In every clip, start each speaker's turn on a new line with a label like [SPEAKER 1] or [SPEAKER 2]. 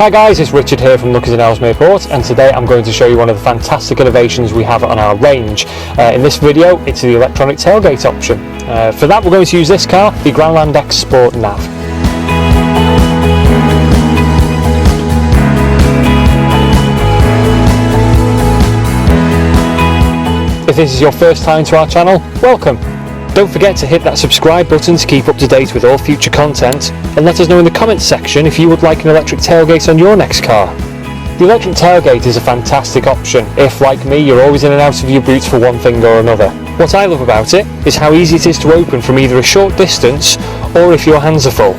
[SPEAKER 1] Hi guys, it's Richard here from Lookers in Ellesmere Port, and today I'm going to show you one of the fantastic innovations we have on our range. In this video, it's the electronic tailgate option. For that, we're going to use this car, the Grandland X Sport Nav. If this is your first time to our channel, welcome! Don't forget to hit that subscribe button to keep up to date with all future content, and let us know in the comments section if you would like an electric tailgate on your next car. The electric tailgate is a fantastic option if, like me, you're always in and out of your boots for one thing or another. What I love about it is how easy it is to open from either a short distance or if your hands are full.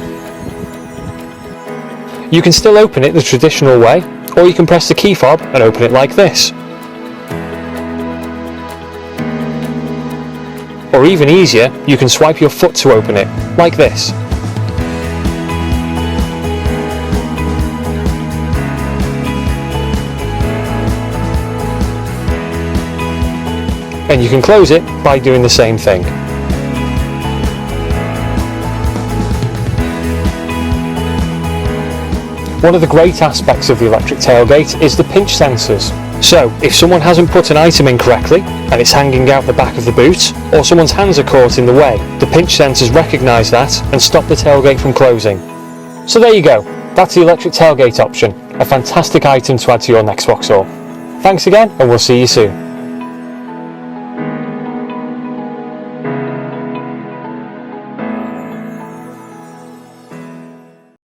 [SPEAKER 1] You can still open it the traditional way, or you can press the key fob and open it like this. Or even easier, you can swipe your foot to open it, like this. And you can close it by doing the same thing. One of the great aspects of the electric tailgate is the pinch sensors. So, if someone hasn't put an item in correctly, and it's hanging out the back of the boot, or someone's hands are caught in the way, the pinch sensors recognise that and stop the tailgate from closing. So there you go, that's the electric tailgate option, a fantastic item to add to your next Vauxhall. Thanks again, and we'll see you soon.